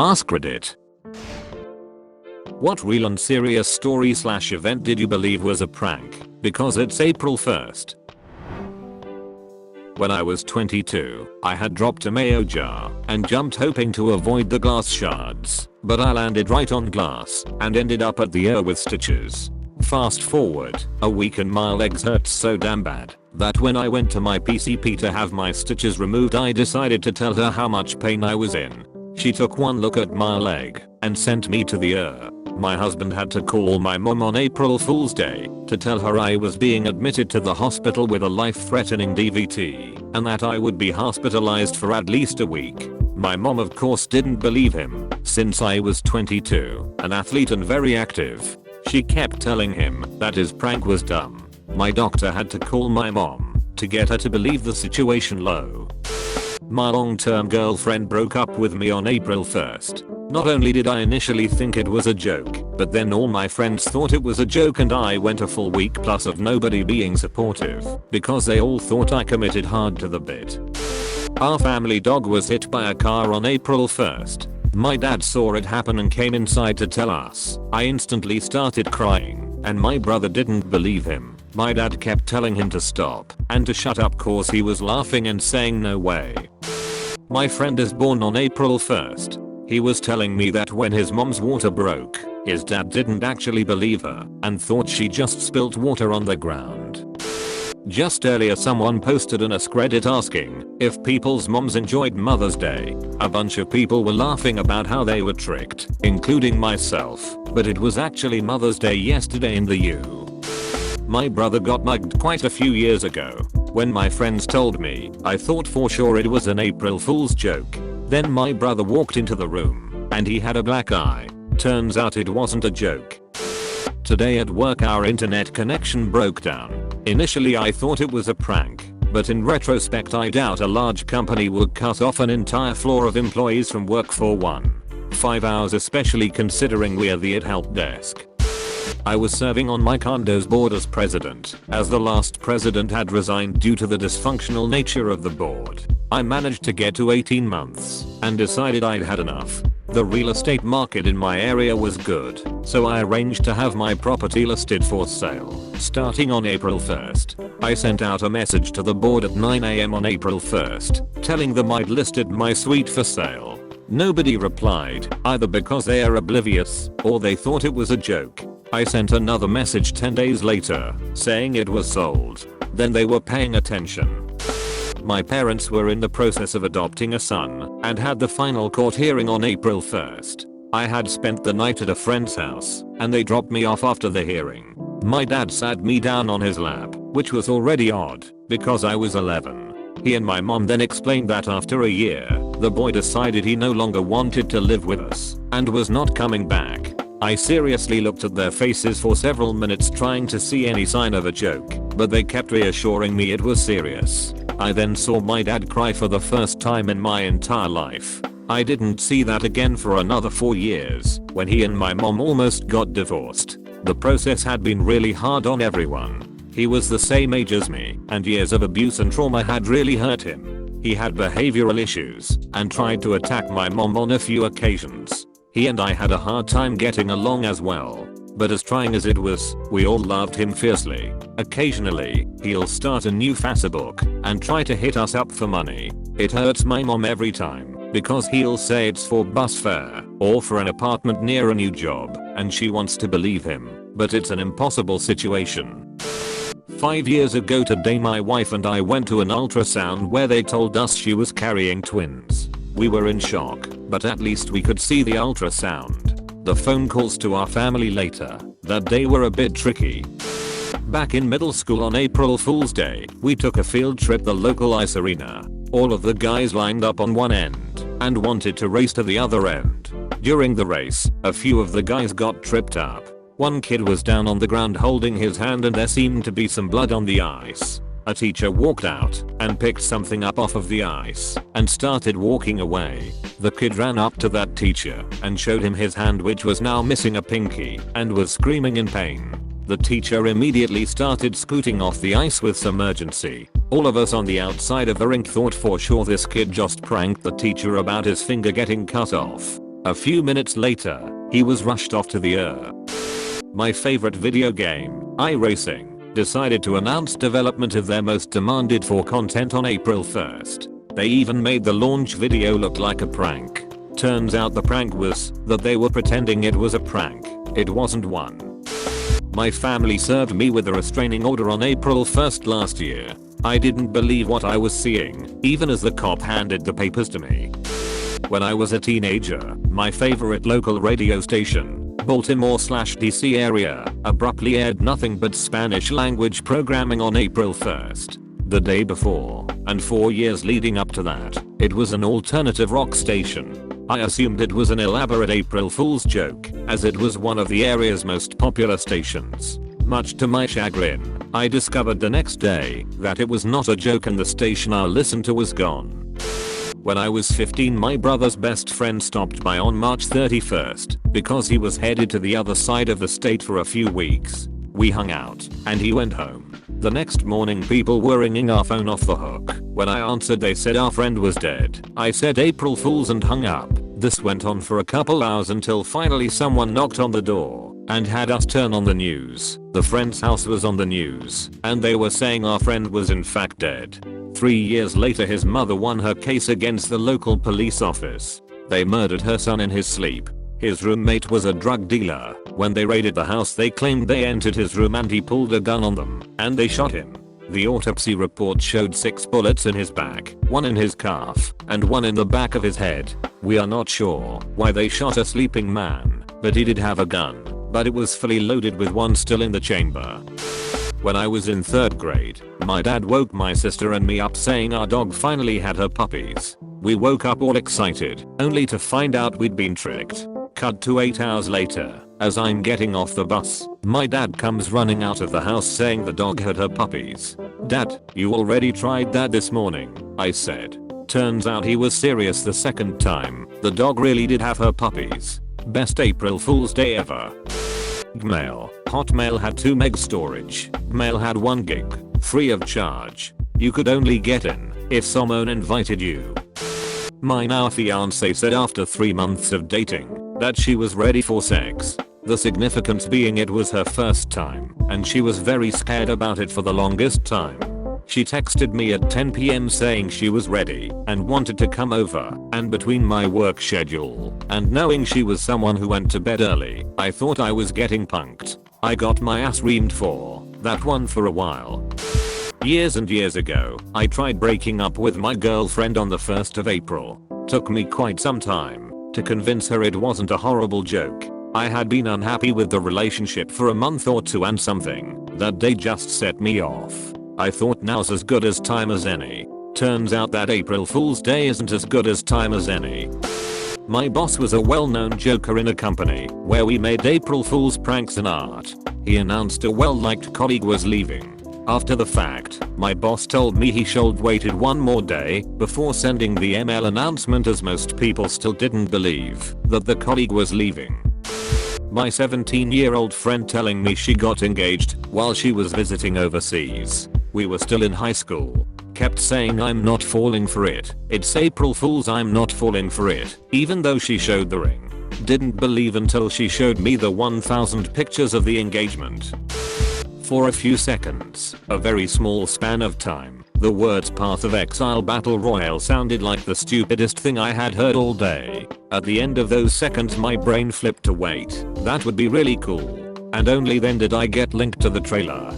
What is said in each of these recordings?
AskReddit. What real and serious story/event did you believe was a prank because it's April 1st? When I was 22, I had dropped a mayo jar and jumped hoping to avoid the glass shards, but I landed right on glass and ended up at the ER with stitches. Fast forward a week and my legs hurt so damn bad that when I went to my PCP to have my stitches removed, I decided to tell her how much pain I was in. She took one look at my leg and sent me to the ER. My husband had to call my mom on April Fool's Day to tell her I was being admitted to the hospital with a life-threatening DVT and that I would be hospitalized for at least a week. My mom of course didn't believe him since I was 22, an athlete and very active. She kept telling him that his prank was dumb. My doctor had to call my mom to get her to believe the situation low. My long-term girlfriend broke up with me on April 1st. Not only did I initially think it was a joke, but then all my friends thought it was a joke and I went a full week plus of nobody being supportive because they all thought I committed hard to the bit. Our family dog was hit by a car on April 1st. My dad saw it happen and came inside to tell us. I instantly started crying and my brother didn't believe him. My dad kept telling him to stop and to shut up cause he was laughing and saying no way. My friend is born on April 1st. He was telling me that when his mom's water broke, his dad didn't actually believe her and thought she just spilt water on the ground. Just earlier someone posted an AskReddit asking if people's moms enjoyed Mother's Day. A bunch of people were laughing about how they were tricked, including myself, but it was actually Mother's Day yesterday in the U. My brother got mugged quite a few years ago. When my friends told me, I thought for sure it was an April Fool's joke. Then my brother walked into the room and he had a black eye. Turns out it wasn't a joke. Today at work our internet connection broke down. Initially I thought it was a prank, but in retrospect I doubt a large company would cut off an entire floor of employees from work for 5 hours, especially considering we're the help desk. I was serving on my condo's board as president, as the last president had resigned due to the dysfunctional nature of the board. I managed to get to 18 months and decided I'd had enough. The real estate market in my area was good, so I arranged to have my property listed for sale. Starting on April 1st, I sent out a message to the board at 9 AM on April 1st, telling them I'd listed my suite for sale. Nobody replied, either because they are oblivious or they thought it was a joke. I sent another message 10 days later, saying it was sold. Then they were paying attention. My parents were in the process of adopting a son and had the final court hearing on April 1st. I had spent the night at a friend's house and they dropped me off after the hearing. My dad sat me down on his lap, which was already odd because I was 11. He and my mom then explained that after a year, the boy decided he no longer wanted to live with us and was not coming back. I seriously looked at their faces for several minutes trying to see any sign of a joke, but they kept reassuring me it was serious. I then saw my dad cry for the first time in my entire life. I didn't see that again for another 4 years, when he and my mom almost got divorced. The process had been really hard on everyone. He was the same age as me, and years of abuse and trauma had really hurt him. He had behavioral issues, and tried to attack my mom on a few occasions. He and I had a hard time getting along as well. But as trying as it was, we all loved him fiercely. Occasionally, he'll start a new Facebook and try to hit us up for money. It hurts my mom every time because he'll say it's for bus fare or for an apartment near a new job and she wants to believe him, but it's an impossible situation. 5 years ago today my wife and I went to an ultrasound where they told us she was carrying twins. We were in shock, but at least we could see the ultrasound. The phone calls to our family later that day were a bit tricky. Back in middle school on April Fool's Day, we took a field trip the local ice arena. All of the guys lined up on one end and wanted to race to the other end. During the race, a few of the guys got tripped up. One kid was down on the ground holding his hand and there seemed to be some blood on the ice. A teacher walked out and picked something up off of the ice and started walking away. The kid ran up to that teacher and showed him his hand, which was now missing a pinky, and was screaming in pain. The teacher immediately started scooting off the ice with some urgency. All of us on the outside of the rink thought for sure this kid just pranked the teacher about his finger getting cut off. A few minutes later, he was rushed off to the My favorite video game, iRacing, decided to announce development of their most demanded for content on April 1st. They even made the launch video look like a prank. Turns out the prank was that they were pretending it was a prank. It wasn't one. My family served me with a restraining order on April 1st last year. I didn't believe what I was seeing, even as the cop handed the papers to me. When I was a teenager, my favorite local radio station, Baltimore/DC area, abruptly aired nothing but Spanish language programming on April 1st. The day before, and 4 years leading up to that, it was an alternative rock station. I assumed it was an elaborate April Fool's joke, as it was one of the area's most popular stations. Much to my chagrin, I discovered the next day that it was not a joke and the station I listened to was gone. When I was 15, my brother's best friend stopped by on March 31st because he was headed to the other side of the state for a few weeks. We hung out, and he went home. The next morning people were ringing our phone off the hook. When I answered they said our friend was dead. I said April Fools and hung up. This went on for a couple hours until finally someone knocked on the door and had us turn on the news. The friend's house was on the news, and they were saying our friend was in fact dead. 3 years later his mother won her case against the local police office. They murdered her son in his sleep. His roommate was a drug dealer. When they raided the house they claimed they entered his room and he pulled a gun on them, and they shot him. The autopsy report showed 6 bullets in his back, 1 in his calf, and 1 in the back of his head. We are not sure why they shot a sleeping man, but he did have a gun, but it was fully loaded with 1 still in the chamber. When I was in 3rd grade, my dad woke my sister and me up saying our dog finally had her puppies. We woke up all excited, only to find out we'd been tricked. Cut to 8 hours later, as I'm getting off the bus, my dad comes running out of the house saying the dog had her puppies. "Dad, you already tried that this morning," I said. Turns out he was serious the second time. The dog really did have her puppies. Best April Fool's Day ever. Gmail. Hotmail had 2 meg storage. Mail had 1 gig, free of charge. You could only get in if someone invited you. My now fiance said after 3 months of dating that she was ready for sex. The significance being it was her first time, and she was very scared about it for the longest time. She texted me at 10 PM saying she was ready and wanted to come over, and between my work schedule and knowing she was someone who went to bed early, I thought I was getting punked. I got my ass reamed for that one for a while. Years and years ago, I tried breaking up with my girlfriend on the 1st of April. Took me quite some time to convince her it wasn't a horrible joke. I had been unhappy with the relationship for a month or 2 and something that day just set me off. I thought now's as good as time as any. Turns out that April Fool's Day isn't as good as time as any. My boss was a well-known joker in a company where we made April Fool's pranks an art. He announced a well-liked colleague was leaving. After the fact, my boss told me he should waited 1 more day before sending the email announcement as most people still didn't believe that the colleague was leaving. My 17-year-old friend telling me she got engaged while she was visiting overseas. We were still in high school. Kept saying I'm not falling for it. It's April Fool's, I'm not falling for it, even though she showed the ring. Didn't believe until she showed me the 1,000 pictures of the engagement. For a few seconds, a very small span of time, the words Path of Exile Battle Royale sounded like the stupidest thing I had heard all day. At the end of those seconds my brain flipped to wait, that would be really cool. And only then did I get linked to the trailer.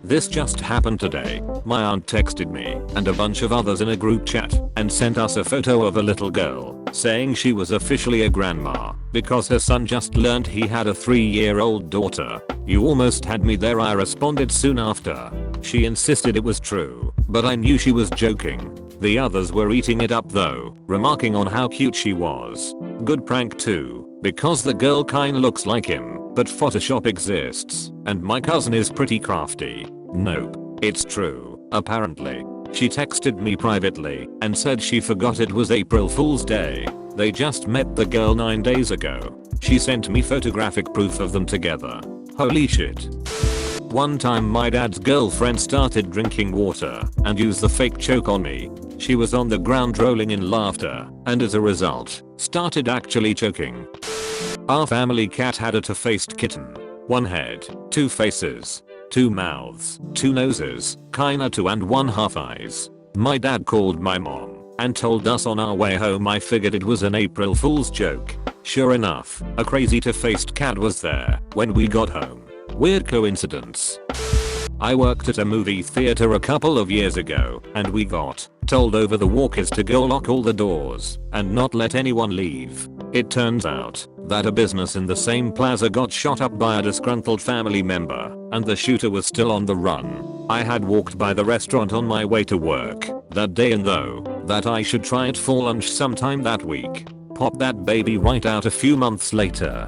This just happened today. My aunt texted me and a bunch of others in a group chat and sent us a photo of a little girl saying she was officially a grandma because her son just learned he had a 3-year-old daughter. "You almost had me there," I responded soon after. She insisted it was true, but I knew she was joking. The others were eating it up though, remarking on how cute she was. Good prank too, because the girl kinda looks like him, but Photoshop exists, and my cousin is pretty crafty. Nope, it's true, apparently. She texted me privately and said she forgot it was April Fool's Day. They just met the girl 9 days ago. She sent me photographic proof of them together. Holy shit. One time my dad's girlfriend started drinking water and used the fake choke on me. She was on the ground rolling in laughter, and as a result, started actually choking. Our family cat had a two-faced kitten. One head, two faces, two mouths, two noses, kinda two and one half eyes. My dad called my mom and told us on our way home. I figured it was an April Fool's joke. Sure enough, a crazy two-faced cat was there when we got home. Weird coincidence. I worked at a movie theater a couple of years ago, and we got told over the walkers to go lock all the doors and not let anyone leave. It turns out that a business in the same plaza got shot up by a disgruntled family member, and the shooter was still on the run. I had walked by the restaurant on my way to work that day, and though that I should try it for lunch sometime that week, pop that baby right out a few months later.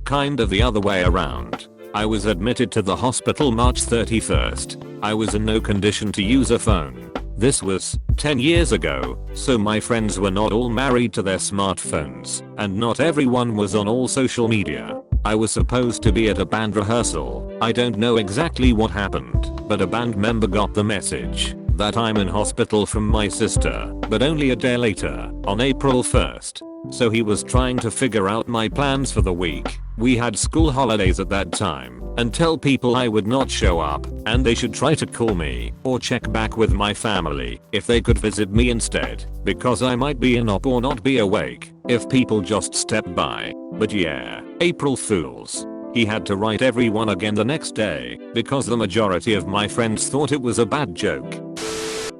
Kind of the other way around. I was admitted to the hospital March 31st. I was in no condition to use a phone. This was 10 years ago, so my friends were not all married to their smartphones, and not everyone was on all social media. I was supposed to be at a band rehearsal. I don't know exactly what happened, but a band member got the message that I'm in hospital from my sister, but only a day later, on April 1st. So he was trying to figure out my plans for the week. We had school holidays at that time, and tell people I would not show up, and they should try to call me or check back with my family if they could visit me instead, because I might be in op or not be awake if people just step by. But yeah, April Fools. He had to write everyone again the next day because the majority of my friends thought it was a bad joke.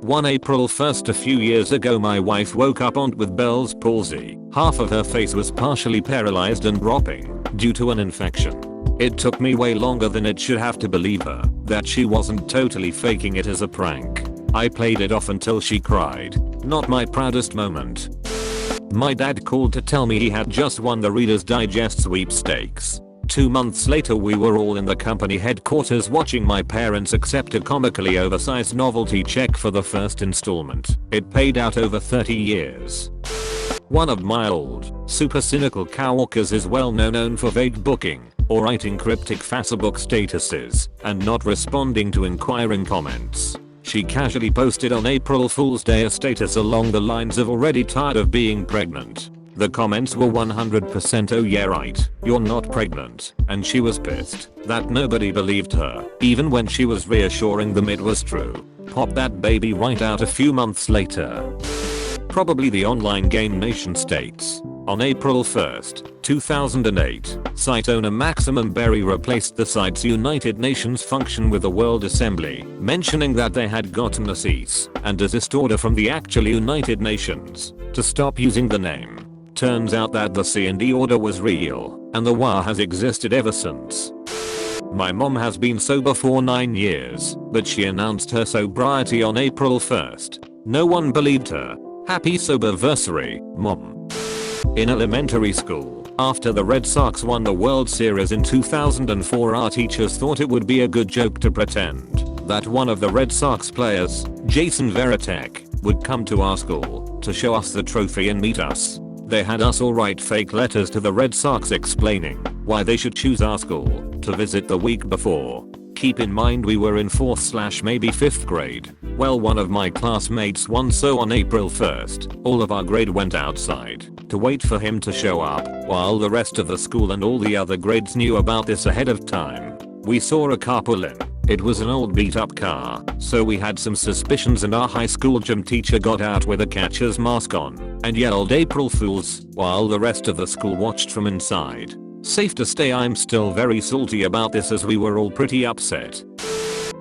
One April 1st a few years ago, my wife woke up with Bell's palsy. Half of her face was partially paralyzed and dropping due to an infection. It took me way longer than it should have to believe her that she wasn't totally faking it as a prank. I played it off until she cried. Not my proudest moment. My dad called to tell me he had just won the Reader's Digest Sweepstakes. 2 months later, we were all in the company headquarters watching my parents accept a comically oversized novelty check for the first installment. It paid out over 30 years. One of my old, super cynical coworkers is well known for vague booking or writing cryptic Facebook statuses and not responding to inquiring comments. She casually posted on April Fool's Day a status along the lines of "already tired of being pregnant." The comments were 100% "oh yeah right, you're not pregnant," and she was pissed that nobody believed her, even when she was reassuring them it was true. Pop that baby right out a few months later. Probably the online game nation states. On April 1st, 2008, site owner Maximum Berry replaced the site's United Nations function with a World Assembly, mentioning that they had gotten a cease and desist order from the actual United Nations to stop using the name. Turns out that the C&D order was real, and the WA has existed ever since. My mom has been sober for 9 years, but she announced her sobriety on April 1st. No one believed her. Happy soberversary, Mom. In elementary school, after the Red Sox won the World Series in 2004, our teachers thought it would be a good joke to pretend that one of the Red Sox players, Jason Varitek, would come to our school to show us the trophy and meet us. They had us all write fake letters to the Red Sox explaining why they should choose our school to visit the week before. Keep in mind we were in 4th/ maybe 5th grade. Well, one of my classmates won, so on April 1st, all of our grade went outside to wait for him to show up, while the rest of the school and all the other grades knew about this ahead of time. We saw a car pull in. It was an old beat up car, so we had some suspicions, and our high school gym teacher got out with a catcher's mask on and yelled "April Fools" while the rest of the school watched from inside. Safe to say I'm still very salty about this, as we were all pretty upset.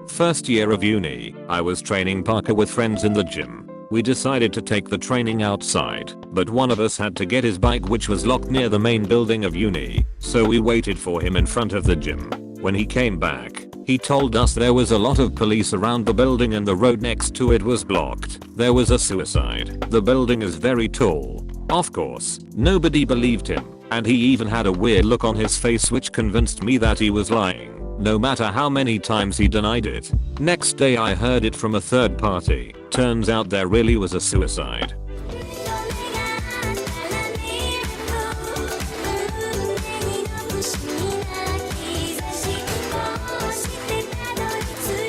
First year of uni, I was training Parker with friends in the gym. We decided to take the training outside, but one of us had to get his bike, which was locked near the main building of uni, so we waited for him in front of the gym. When he came back, he told us there was a lot of police around the building and the road next to it was blocked. There was a suicide. The building is very tall. Of course, nobody believed him, and he even had a weird look on his face which convinced me that he was lying, no matter how many times he denied it. Next day I heard it from a third party. Turns out there really was a suicide.